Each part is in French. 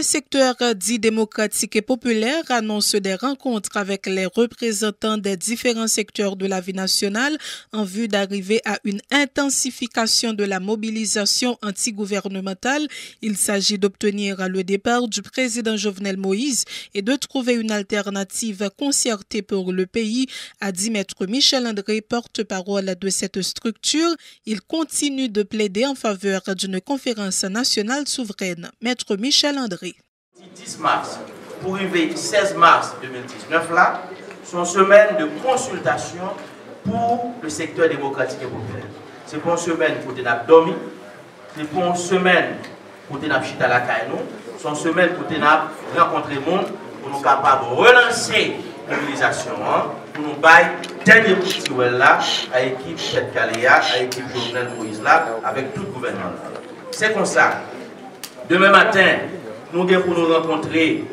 secteur dit démocratique et populaire annonce des rencontres avec les représentants des différents secteurs de la vie nationale en vue d'arriver à une intensification de la mobilisation antigouvernementale. Il s'agit d'obtenir le départ du président Jovenel Moïse et de trouver une alternative concertée pour le pays, a dit Maître Michel André, porte-parole de cette structure. Il continue de plaider en faveur d'une conférence nationale souveraine. Maître Michel André. 10 mars pour arriver 16 mars 2019 là, sont semaines de consultation pour le secteur démocratique et populaire. C'est pour une semaine pour nous dormir, c'est pour une semaine pour nous chita la caille, c'est une semaine pour nous rencontrer le monde, pour nous capables de relancer la mobilisation, pour nous bailler dernier petit là, à l'équipe Chette Kaléa, à l'équipe Jovenel Moïse là, avec tout le gouvernement. C'est comme ça. Demain matin, nous allons pour nous rencontrer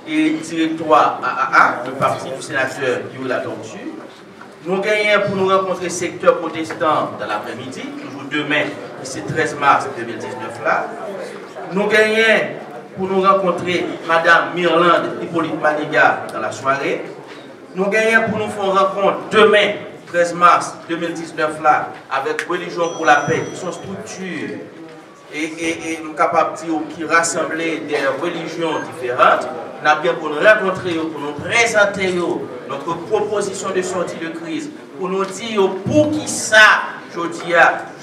le directoire AAA, le parti du sénateur Yuri La Tortue. Nous gagnons pour nous rencontrer le secteur protestant dans l'après-midi, toujours demain, c'est 13 mars 2019 là. Nous gagnons pour nous rencontrer Madame Mirlande Hippolyte Maniga dans la soirée. Nous gagnons pour nous faire une rencontre demain, 13 mars 2019 là, avec Religion pour la paix, qui sont structures et nous sommes capables de dire qui rassemblent des religions différentes. Nous avons bien pour nous rencontrer, pour nous présenter notre proposition de sortie de crise, pour nous dire pour qui ça, je dis,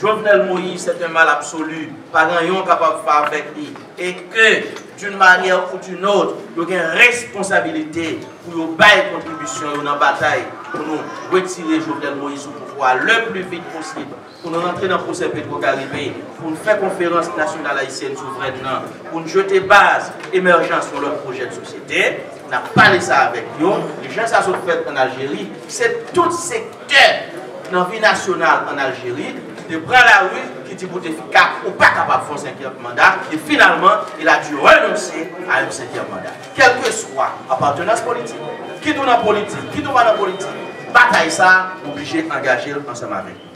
Jovenel Moïse, c'est un mal absolu, pas rien capable de faire avec lui, et que d'une manière ou d'une autre, nous avons une responsabilité pour nous bailler contribution dans la bataille, pour nous retirer Jovenel Moïse au pouvoir le plus vite possible, pour nous rentrer dans le procès Petro-Caribé, pour nous faire conférence nationale haïtienne souveraine, pour nous jeter base émergence sur leur projet de société. On a parlé ça avec nous. Les gens ça sont fait en Algérie, c'est tout secteur dans la vie nationale en Algérie, de prendre la rue qui dit pour efficace ou pas capable de faire un 5e mandat, et finalement, il a dû renoncer à un 5e mandat. Quelle que soit l'appartenance politique, qui doit dans la politique, qui doit pas dans la politique, bataille ça, obligé d'engager ensemble avec nous.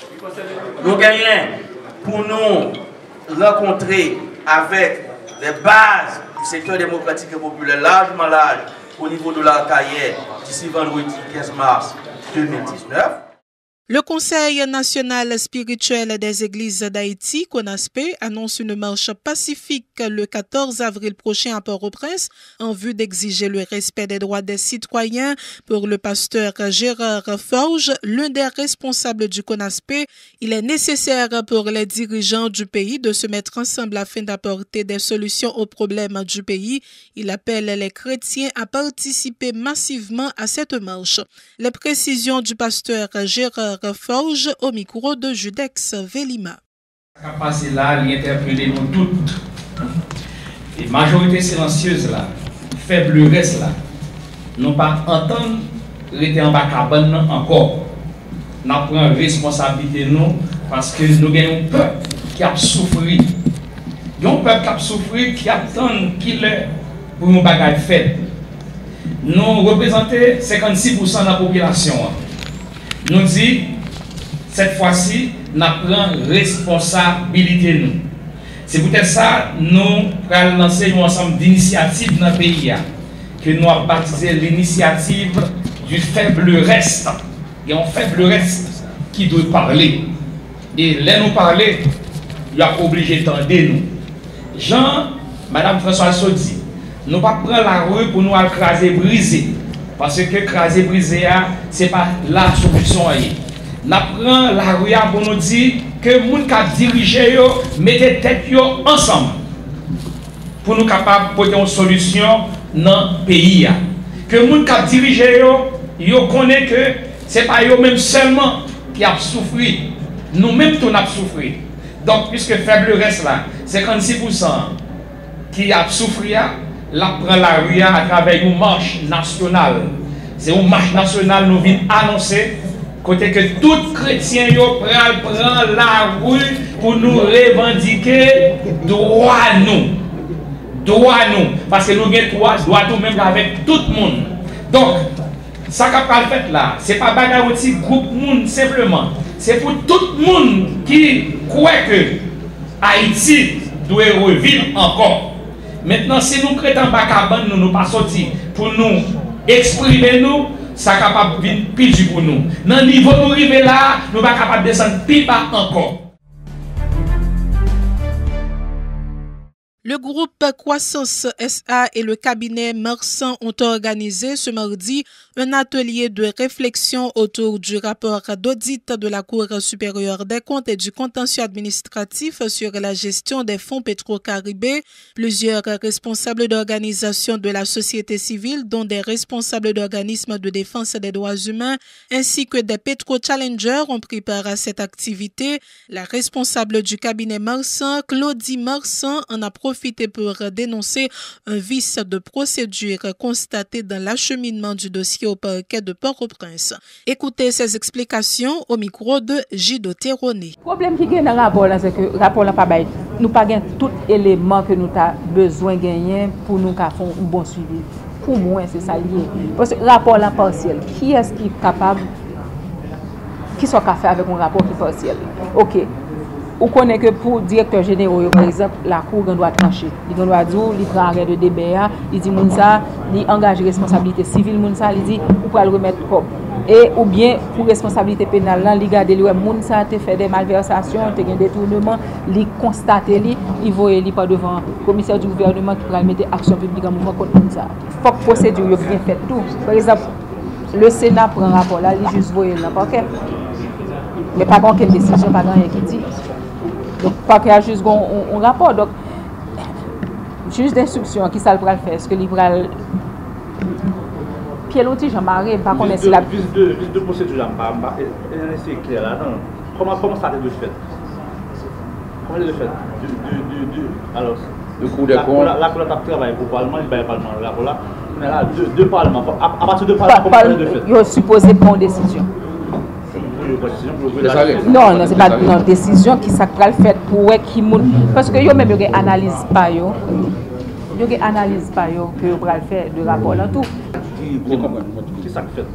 Nous gagnons pour nous rencontrer avec les bases du secteur démocratique et populaire largement large au niveau de la carrière d'ici vendredi 15 mars 2019. Le Conseil national spirituel des églises d'Haïti, CONASPE, annonce une marche pacifique le 14 avril prochain à Port-au-Prince en vue d'exiger le respect des droits des citoyens. Pour le pasteur Gérard Forge, l'un des responsables du CONASPE, il est nécessaire pour les dirigeants du pays de se mettre ensemble afin d'apporter des solutions aux problèmes du pays. Il appelle les chrétiens à participer massivement à cette marche. Les précisions du pasteur Gérard Forge au micro de Judex Velima. Passé là, il interpellait nous toutes. Et majorité silencieuse là, faible reste là, nous pas entendre rester en bas cabane encore. Nous prenons responsabilité nous parce que nous avons un peuple qui a souffert. Il y a un peuple qui a souffert, qui attend qu'il est pour nous bagages faits. Nous représentons 56% de la population. Nous disons, cette fois-ci, nous prenons responsabilité. Nous. C'est peut-être ça, nous allons lancer un ensemble d'initiatives dans le pays, que nous avons baptisé l'initiative du faible reste. Il y a un faible reste qui doit parler. Et là, nous parler, il y a obligé d'entendre nous. Jean, Madame Françoise Sodi, nous ne pouvons pas prendre la rue pour nous écraser, briser. Parce que écraser, briser, ce n'est pas la solution. Nous prenons la rue pour nous dire que les gens qui dirigent, mettez tête ensemble. Pour nous capables de porter une solution dans le pays. Que les gens qui dirigent, ils connaissent que ce n'est pas eux-mêmes seulement qui ont souffert. Nous-mêmes, nous avons souffert. Donc, puisque faible reste là, 56% qui a souffert, la prend la rue à travers une marche nationale. C'est une marche nationale nous vient annoncer côté que tout chrétien prend la rue pour nous revendiquer droit nous. Droit nous. Parce que nous avons droit nous même avec tout le monde. Donc, ça qu'a fait là, ce n'est pas bagarre aussi groupe monde simplement. C'est pour tout le monde qui croit que Haïti doit revivre encore. Maintenant, si nous créons pas cabane, nous pas sortir pour nous exprimer nous, ça capable de venir plus pour nous. Dans le niveau nous arriver là, nous pas capable de descendre plus bas encore. Le groupe Croissance SA et le cabinet Marsan ont organisé ce mardi un atelier de réflexion autour du rapport d'audit de la Cour supérieure des comptes et du contentieux administratif sur la gestion des fonds Petro-Caribé. Plusieurs responsables d'organisations de la société civile, dont des responsables d'organismes de défense des droits humains, ainsi que des Petro-Challengers ont pris part à cette activité. La responsable du cabinet Marsan, Claudie Marsan, en a profité pour dénoncer un vice de procédure constaté dans l'acheminement du dossier au parquet de Port-au-Prince. Écoutez ses explications au micro de Gido Terroné. Le problème qui est dans le rapport, c'est que le rapport n'a pas bail. Nous pas gain tout élément que nous avons besoin de gagner pour nous faire un bon suivi. Pour moi, c'est ça lié. Parce que le rapport là partiel, qui est-ce qui est capable, qui soit capable avec un rapport qui est partiel? Ok. Ou connaît que pour directeur général, par exemple, la Cour doit trancher. Il doit dire, il prend arrêt de DBA, il dit, Mounsa, il engage responsabilité civile, Mounsa, il dit, ou pour le remettre comme. Et ou bien, pour responsabilité pénale, il regarde, Mounsa a fait des malversations, il a fait des détournements, il constate, il voit, il pas devant le commissaire du gouvernement qui pourra mettre action publique en mouvement contre Mounsa. Il faut que la procédure soit bien faite tout. Par exemple, le Sénat prend un rapport là, il juste voit le parquet. Mais pas aucune décision, pas rien qui dit. Donc, pas qu'il y a juste un rapport. Donc, juste d'instruction, qui ça le faire? Est-ce que l'Ibral. Pierre Loti, Jean-Marie, pas qu'on est la. Plus de procédure, c'est clair là. Comment ça a été fait? Comment elle est faite? Alors, le coup des comptes. La Cour a travaillé pour le Parlement, il va le Parlement. On a là deux Parlements. À partir de Parlement, comment elle est faite? Il est supposé prendre une décision. Non, non, c'est pas une décision qui s'est faite pour qui parce que yo même yo analyse pas yo analyse pas yo que yo pral faire de rapport là tout. Qui ça fait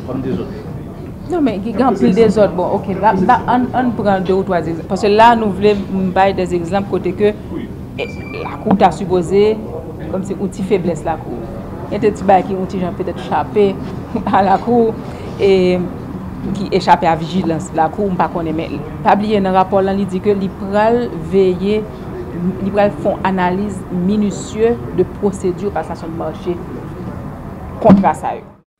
comme des autres. Non mais il y a plus des autres bon OK là on prend deux ou trois exemples parce que là nous voulons bailler des exemples côté que la cour t'a supposé comme c'est outil faiblesse la cour. Il y a des petits bails qui ont peut-être échappé à la cour et qui échappe à la vigilance. La Cour, pas connaît, mais pas oublier dans le rapport, il dit que l'IPRAL veiller, l'IPRAL font analyse minutieuse de procédure passation de marché contre ça.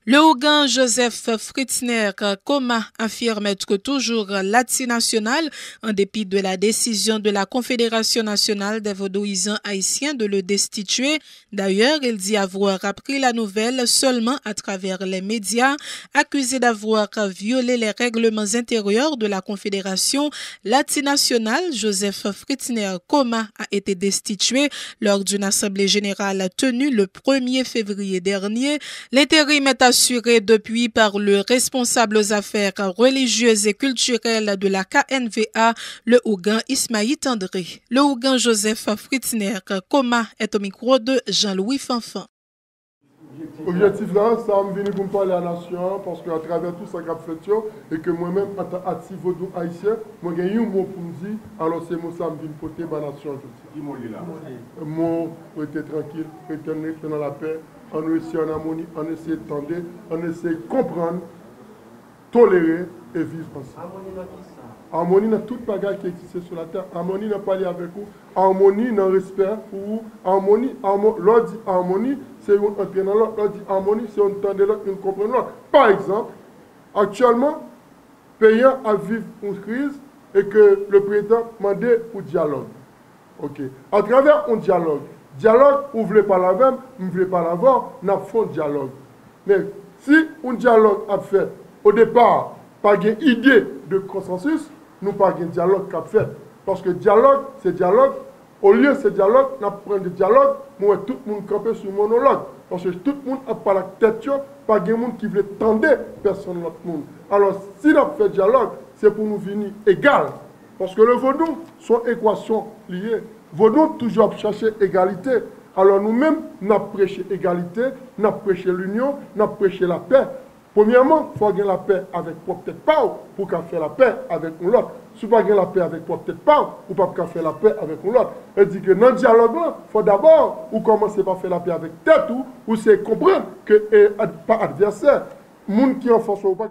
Le Ougan Joseph Fritzner Koma affirme être toujours l'antinational en dépit de la décision de la Confédération nationale des vaudouisants haïtiens de le destituer. D'ailleurs, il dit avoir appris la nouvelle seulement à travers les médias. Accusé d'avoir violé les règlements intérieurs de la Confédération, l'antinational Joseph Fritzner Koma a été destitué lors d'une assemblée générale tenue le 1er février dernier. L'intérim est assuré depuis par le responsable aux affaires religieuses et culturelles de la KNVA, le Ougan Ismaïl Tandré. Le Ougan Joseph Fritzner Koma est au micro de Jean-Louis Fanfan. Objectif là, ça me venu pour me parler à la nation parce qu'à travers tout ça qu'a fait et que moi-même en tant qu'actif vaudou haïtien, moi j'ai un mot pour me dire alors c'est moi ça me vient porter ma nation. Qui m'a dit là? Moi, rester tranquille, rester dans la paix. On essaie en harmonie, on essaie de tendre, on essaie de comprendre, tolérer et vivre ensemble. Harmonie dans qui ça? Harmonie dans toute bagarre qui existe sur la terre. Harmonie dans parler avec vous. Harmonie dans respect pour vous. Harmonie, l'autre dit harmonie, c'est une entrer dans l'autre. L'autre dit harmonie, c'est une tendre l'autre, une comprendre l'autre. Par exemple, actuellement, pays a vivre une crise et que le président demandait pour dialogue. Ok. À travers un dialogue, vous ne voulez pas la même, vous ne voulez pas l'avoir, nous avons un dialogue. Mais si un dialogue a fait, au départ, pas une idée de consensus, nous pas un dialogue qu'a fait. Parce que dialogue, c'est dialogue. Au lieu de ce dialogue, nous prenons des dialogues, nous tout le monde camper sur le monologue. Parce que tout le monde n'a pas la tête, pas de monde qui veut tendre personne l'autre monde. Alors, si nous fait dialogue, c'est pour nous venir égal. Parce que le vaudou sont équations liées. Vaudou toujours chercher égalité. Alors nous-mêmes, nous prêchons égalité, nous prêchons l'union, nous prêchons la paix. Premièrement, il faut avoir la paix avec propre tête pas pour faire la paix avec l'autre. Si vous n'avez pas la paix avec propre tête pas, ou pas faire la paix avec l'autre. Elle dit que dans le dialogue, il faut d'abord ou commencer par faire la paix avec tête ou c'est comprendre que pas adversaire, monde qui en force ou pas.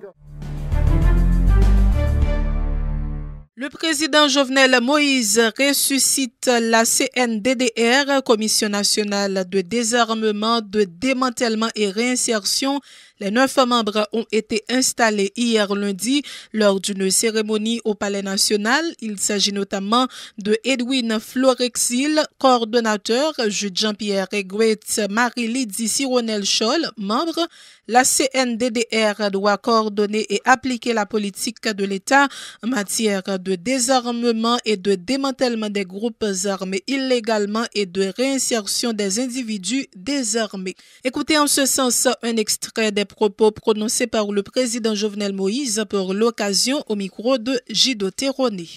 Le président Jovenel Moïse ressuscite la CNDDR, Commission nationale de désarmement, de démantèlement et réinsertion. Les 9 membres ont été installés hier lundi lors d'une cérémonie au Palais national. Il s'agit notamment de Edwin Florexil, coordonnateur, Jude Jean-Pierre Egouet, Marie-Lydie Sironel Scholl, membre. La CNDDR doit coordonner et appliquer la politique de l'État en matière de désarmement et de démantèlement des groupes armés illégalement et de réinsertion des individus désarmés. Écoutez en ce sens un extrait des propos prononcés par le président Jovenel Moïse pour l'occasion au micro de Gido Terroné.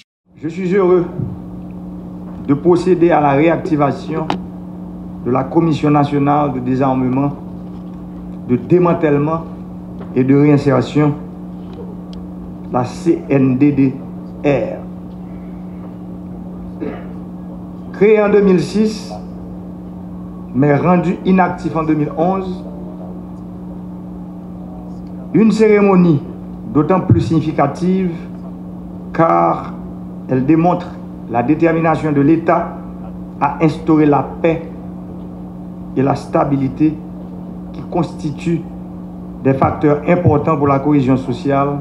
Je suis heureux de procéder à la réactivation de la Commission nationale de désarmement, de démantèlement et de réinsertion, la CNDDR. Créée en 2006, mais rendue inactive en 2011, une cérémonie d'autant plus significative car elle démontre la détermination de l'État à instaurer la paix et la stabilité qui constituent des facteurs importants pour la cohésion sociale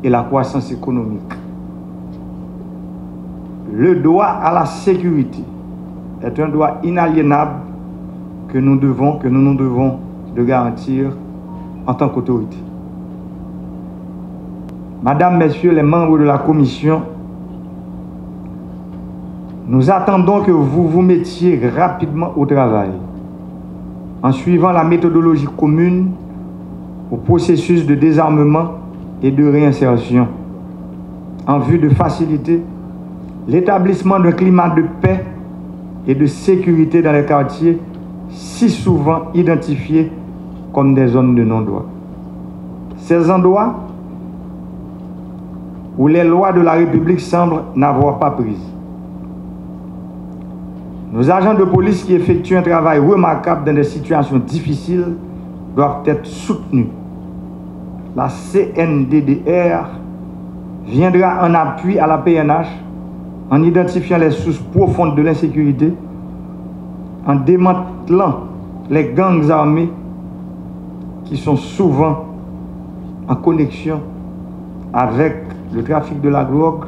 et la croissance économique. Le droit à la sécurité est un droit inaliénable que nous nous devons de garantir en tant qu'autorité. Madame, Messieurs les membres de la Commission, nous attendons que vous vous mettiez rapidement au travail en suivant la méthodologie commune au processus de désarmement et de réinsertion en vue de faciliter l'établissement d'un climat de paix et de sécurité dans les quartiers si souvent identifiés comme des zones de non-droit. Ces endroits où les lois de la République semblent n'avoir pas prise. Nos agents de police qui effectuent un travail remarquable dans des situations difficiles doivent être soutenus. La CNDDR viendra en appui à la PNH en identifiant les sources profondes de l'insécurité, en démantelant les gangs armés qui sont souvent en connexion avec le trafic de la drogue,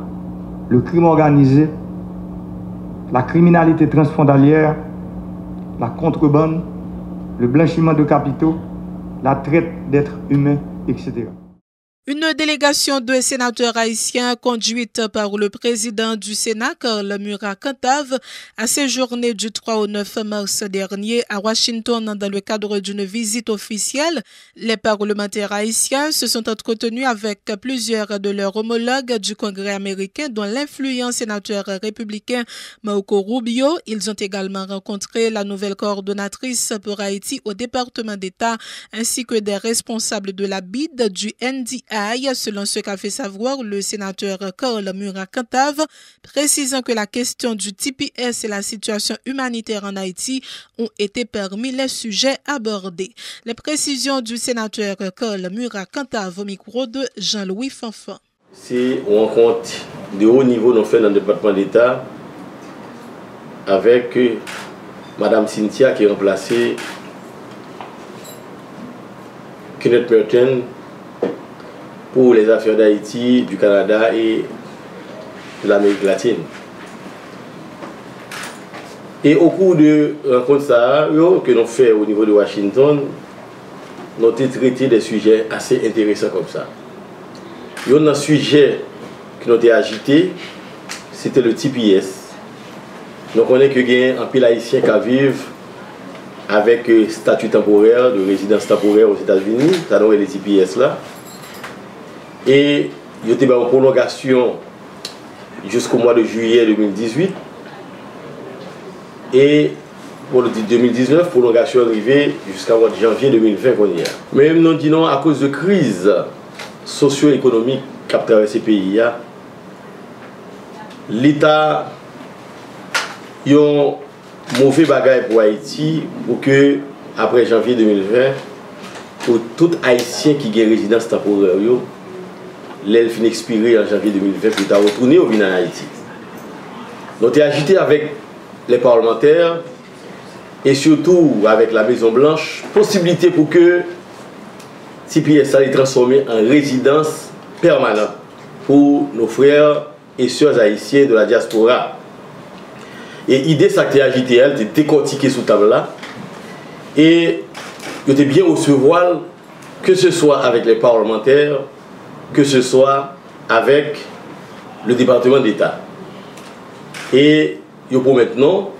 le crime organisé, la criminalité transfrontalière, la contrebande, le blanchiment de capitaux, la traite d'êtres humains, etc. Une délégation de sénateurs haïtiens conduite par le président du Sénat, Karl Murat-Cantave, a séjourné du 3 au 9 mars dernier à Washington dans le cadre d'une visite officielle. Les parlementaires haïtiens se sont entretenus avec plusieurs de leurs homologues du Congrès américain, dont l'influent sénateur républicain Marco Rubio. Ils ont également rencontré la nouvelle coordonnatrice pour Haïti au département d'État, ainsi que des responsables de la BID, du NDI, selon ce qu'a fait savoir le sénateur Karl Murat-Cantave, précisant que la question du TPS et la situation humanitaire en Haïti ont été parmi les sujets abordés. Les précisions du sénateur Karl Murat-Cantave au micro de Jean-Louis Fanfan. C'est une rencontre de haut niveau qu'on fait dans le département d'État avec Mme Cynthia qui est remplacée Kenneth Merton pour les affaires d'Haïti, du Canada et de l'Amérique latine. Et au cours de rencontres que nous fait au niveau de Washington, nous avons traité des sujets assez intéressants comme ça. Il y a un sujet qui nous a agité, c'était le TPS. Nous connaissons qu'il y a un pile haïtien qui vivent avec statut temporaire, de résidence temporaire aux États-Unis, ça nous les TPS là. Et il y a eu une prolongation jusqu'au mois de juillet 2018. Et pour le 2019, prolongation arrivée jusqu'au mois de janvier 2020 qu'on y a. Mais nous disons à cause de crise socio-économique qui a traversé le pays, l'État a un mauvais bagage pour Haïti pour que, après janvier 2020, pour tout Haïtien qui a une résidence temporaire, l'aile finit expirer en janvier 2020 pour retourner au en Haïti. Nous avons agité avec les parlementaires et surtout avec la Maison Blanche, possibilité pour que CPS soit transformé en résidence permanente pour nos frères et sœurs haïtiens de la diaspora. Et l'idée, ça a été agité, elle, de décortiquer sous table là. Et il était bien recevoir, que ce soit avec les parlementaires, que ce soit avec le département d'État. Et pour maintenant,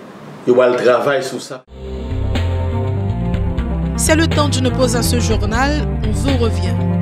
il y a le travail sur ça. C'est le temps d'une pause à ce journal. On vous revient.